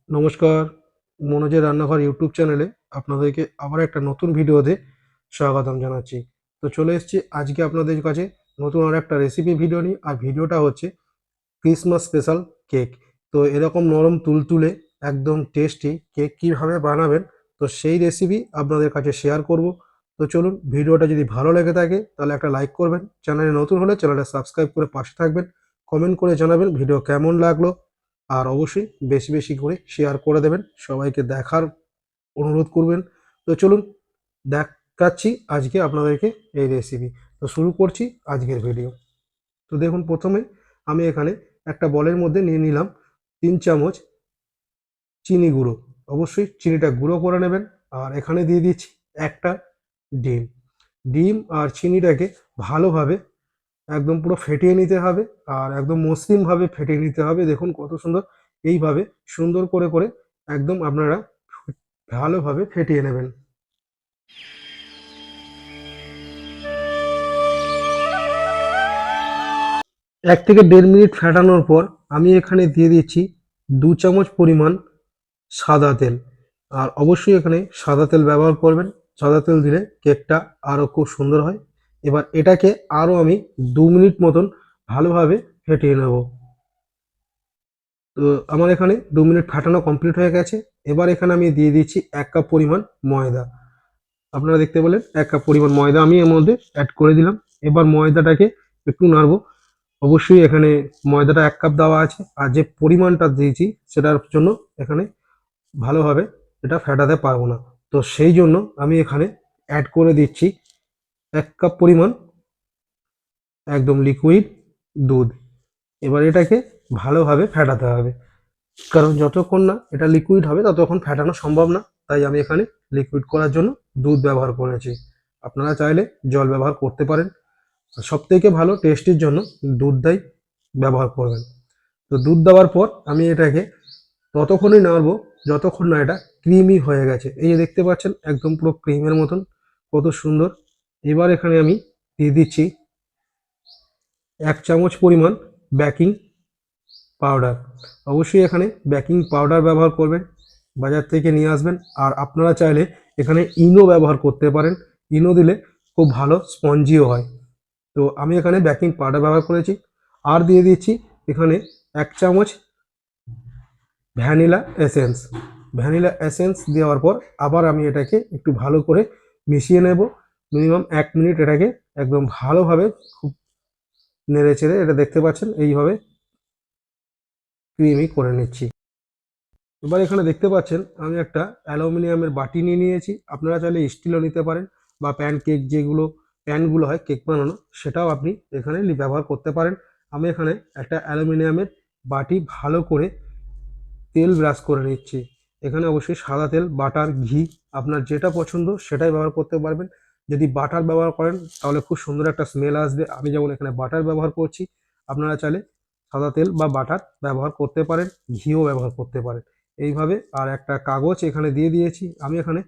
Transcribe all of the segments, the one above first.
নমস্কার, মনোজের রান্নাঘর ইউটিউব চ্যানেলে আপনাদেরকে আবার একটা নতুন ভিডিওতে স্বাগতম জানাচ্ছি। তো চলে এসেছি আজকে আপনাদের কাছে নতুন আর একটা রেসিপি ভিডিও নিয়ে। আর ভিডিওটা হচ্ছে ক্রিসমাস স্পেশাল কেক। তো এরকম নরম তুলতুলে একদম টেস্টি কেক কীভাবে বানাবেন, তো সেই রেসিপি আপনাদের কাছে শেয়ার করব। তো চলুন, ভিডিওটা যদি ভালো লেগে থাকে তাহলে একটা লাইক করবেন, চ্যানেলে নতুন হলে চ্যানেলটা সাবস্ক্রাইব করে পাশে থাকবেন, কমেন্ট করে জানাবেন ভিডিও কেমন লাগলো, আর অবশ্যই বেশি বেশি করে শেয়ার করে দেবেন, সবাইকে দেখার অনুরোধ করবেন। তো চলুন দেখাচ্ছি আজকে আপনাদেরকে এই রেসিপি। তো শুরু করছি আজকের ভিডিও। তো দেখুন, প্রথমে আমি এখানে একটা বলের মধ্যে নিয়ে নিলাম 3 চামচ চিনি গুঁড়ো। অবশ্যই চিনিটা গুঁড়ো করে নেবেন। আর এখানে দিয়ে দিচ্ছি একটা ডিম। ডিম আর চিনিটাকে ভালোভাবে একদম পুরো ফেটিয়ে নিতে হবে, আর একদম মসৃণভাবে ফেটিয়ে নিতে হবে। দেখুন কত সুন্দর, এইভাবে সুন্দর করে করে একদম আপনারা ভালোভাবে ফেটিয়ে নেবেন। 1 থেকে 1.5 মিনিট ফেটানোর পর আমি এখানে দিয়ে দিচ্ছি 2 চামচ পরিমাণ সাদা তেল। আর অবশ্যই এখানে সাদা তেল ব্যবহার করবেন, সাদা তেল দিলে কেকটা আরও খুব সুন্দর হয়। এবার এটাকে আরও আমি 2 মিনিট মতন ভালোভাবে ফেটিয়ে নেব। তো আমার এখানে 2 মিনিট ফাটানো কমপ্লিট হয়ে গেছে। এবার এখানে আমি দিয়ে দিচ্ছি 1 কাপ পরিমাণ ময়দা। আপনারা দেখতে পেলেন 1 কাপ পরিমাণ ময়দা আমি এর মধ্যে অ্যাড করে দিলাম। এবার ময়দাটাকে একটু নাড়বো। অবশ্যই এখানে ময়দাটা 1 কাপ দেওয়া আছে, আর যে পরিমাণটা দিয়েছি সেটার জন্য এখানে ভালোভাবে এটা ফেটাতে পারবো না। তো সেই জন্য আমি এখানে অ্যাড করে দিচ্ছি 1 কাপ পরিমাণ একদম লিকুইড দুধ। এবার এটাকে ভালোভাবে ফেটাতে হবে, কারণ যতক্ষণ না এটা লিকুইড হবে ততক্ষণ ফেটানো সম্ভব না। তাই আমি এখানে লিকুইড করার জন্য দুধ ব্যবহার করেছি। আপনারা চাইলে জল ব্যবহার করতে পারেন, সব থেকে ভালো টেস্টির জন্য দুধটাই ব্যবহার করবেন। তো দুধ দেওয়ার পর আমি এটাকে ততক্ষণই নাড়বো যতক্ষণ না এটা ক্রিমি হয়ে গেছে। এই যে দেখতে পাচ্ছেন একদম পুরো ক্রিমের মতন, কত সুন্দর। এবার এখানে আমি দিয়ে দিচ্ছি 1 চামচ পরিমাণ বেকিং পাউডার। অবশ্যই এখানে বেকিং পাউডার ব্যবহার করবেন, বাজার থেকে নিয়ে আসবেন। আর আপনারা চাইলে এখানে ইনো ব্যবহার করতে পারেন, ইনো দিলে খুব ভালো স্পঞ্জিও হয়। তো আমি এখানে বেকিং পাউডার ব্যবহার করেছি। আর দিয়ে দিচ্ছি এখানে 1 চামচ ভ্যানিলা এসেন্স। ভ্যানিলা এসেন্স দেওয়ার পর আবার আমি এটাকে একটু ভালো করে মিশিয়ে নেব। মিনিমাম 1 মিনিট এটাকে একদম ভালোভাবে খুব নেড়ে চেড়ে, এটা দেখতে পাচ্ছেন এইভাবে ক্রিমি করে নিচ্ছি। এবার এখানে দেখতে পাচ্ছেন আমি একটা অ্যালুমিনিয়ামের বাটি নিয়ে নিয়েছি। আপনারা চাইলে স্টিলও নিতে পারেন, বা প্যান কেক যেগুলো প্যানগুলো হয় কেক বানানো, সেটাও আপনি এখানে ব্যবহার করতে পারেন। আমি এখানে একটা অ্যালুমিনিয়ামের বাটি ভালো করে তেল ব্রাশ করে নিচ্ছি। এখানে অবশ্যই সাদা তেল, বাটার, ঘি আপনার যেটা পছন্দ সেটাই ব্যবহার করতে পারবেন। যদি বাটার ব্যবহার করেন তাহলে খুব সুন্দর একটা স্মেল আসবে। আমি যেমন এখানে বাটার ব্যবহার করছি, আপনারা চাইলে সাদা তেল বা বাটার ব্যবহার করতে পারেন, ঘিও ব্যবহার করতে পারেন। এইভাবে আর একটা কাগজ এখানে দিয়ে দিয়েছি। আমি এখানে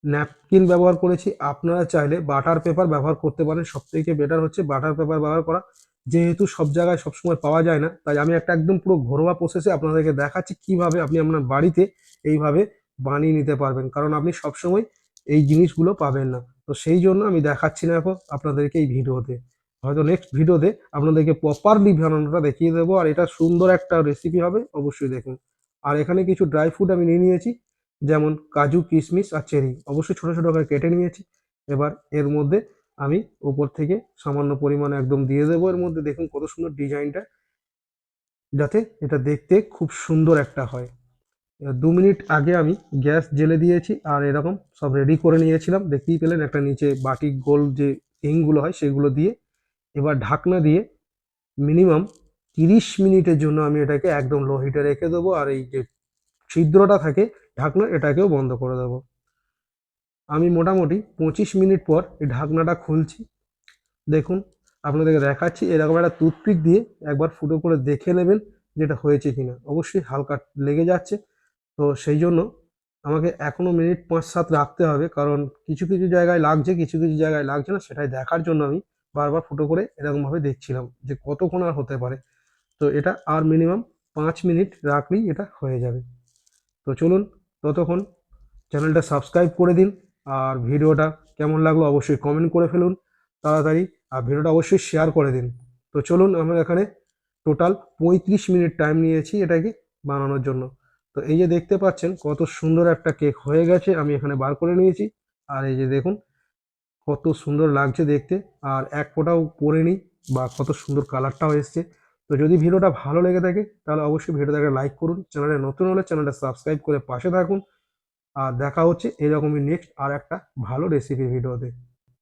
ন্যাপকিন ব্যবহার করেছি, আপনারা চাইলে বাটার পেপার ব্যবহার করতে পারেন। সবথেকে বেটার হচ্ছে বাটার পেপার ব্যবহার করা, যেহেতু সব জায়গায় সবসময় পাওয়া যায় না। তাই আমি একটা একদম পুরো ঘরোয়া প্রসেসে আপনাদেরকে দেখাচ্ছি কিভাবে আপনি আপনার বাড়িতে এইভাবে বানিয়ে নিতে পারবেন, কারণ আপনি সবসময় এই জিনিসগুলো পাবেন না। তো সেই জন্য আমি দেখাচ্ছি না এখন আপনাদেরকে এই ভিডিওতে, হয়তো নেক্সট ভিডিওতে আপনাদেরকে প্রপারলি বানানোটা দেখিয়ে দেবো। আর এটা সুন্দর একটা রেসিপি হবে, অবশ্যই দেখুন। আর এখানে কিছু ড্রাই ফ্রুট আমি নিয়ে নিয়েছি, যেমন কাজু, কিশমিশ আর চেরি, অবশ্যই ছোট ছোট করে কেটে নিয়েছি। এবার এর মধ্যে আমি উপর থেকে সামান্য পরিমাণে একদম দিয়ে দেবো। এর মধ্যে দেখুন কত সুন্দর ডিজাইনটা, যাতে এটা দেখতে খুব সুন্দর একটা হয়। 2 মিনিট আগে আমি গ্যাস জেলে দিয়েছি, আর এরকম সব রেডি করে নিয়েছিলাম। দেখতেই পেলেন একটা নিচে বাটি গোল যে রিংগুলো হয় সেগুলো দিয়ে। এবার ঢাকনা দিয়ে মিনিমাম 30 মিনিটের জন্য আমি এটাকে একদম লো হিটে রেখে দেবো। আর এই যে ছিদ্রটা থাকে ঢাকনা, এটাকেও বন্ধ করে দেবো। আমি মোটামুটি 25 মিনিট পর এই ঢাকনাটা খুলছি। দেখুন, আপনাদেরকে দেখাচ্ছি, এরকম একটা টুথপিক দিয়ে একবার ফুটো করে দেখে নেবেন যেটা হয়েছে কিনা। অবশ্যই হালকা লেগে যাচ্ছে, তো সেই জন্য আমাকে এখনো মিনিট 5-7 রাখতে হবে, কারণ কিছু কিছু জায়গায় লাগছে, কিছু কিছু জায়গায় লাগছে না। সেটাই দেখার জন্য আমি বারবার ফুটো করে এরকমভাবে দেখছিলাম যে কতক্ষণ আর হতে পারে। তো এটা আর মিনিমাম 5 মিনিট রাখলেই এটা হয়ে যাবে। তো চলুন, ততক্ষণ চ্যানেলটা সাবস্ক্রাইব করে দিন, আর ভিডিওটা কেমন লাগলো অবশ্যই কমেন্ট করে ফেলুন তাড়াতাড়ি, আর ভিডিওটা অবশ্যই শেয়ার করে দিন। তো চলুন, আমরা এখানে টোটাল 35 মিনিট টাইম নিয়েছি এটাকে বানানোর জন্য। তো এই যে দেখতে পাচ্ছেন কত সুন্দর একটা কেক হয়ে গেছে, আমি এখানে বার করে নিয়েছি। আর এই যে দেখুন কত সুন্দর লাগছে দেখতে, আর এক ফোঁটাও পড়েনি, বা কত সুন্দর কালারটাও এসছে। তো যদি ভিডিওটা ভালো লেগে থাকে তাহলে অবশ্যই ভিডিওটাকে লাইক করুন, চ্যানেলে নতুন হলে চ্যানেলটা সাবস্ক্রাইব করে পাশে থাকুন। আর দেখা হচ্ছে এরকমই নেক্সট আর একটা ভালো রেসিপি ভিডিওতে।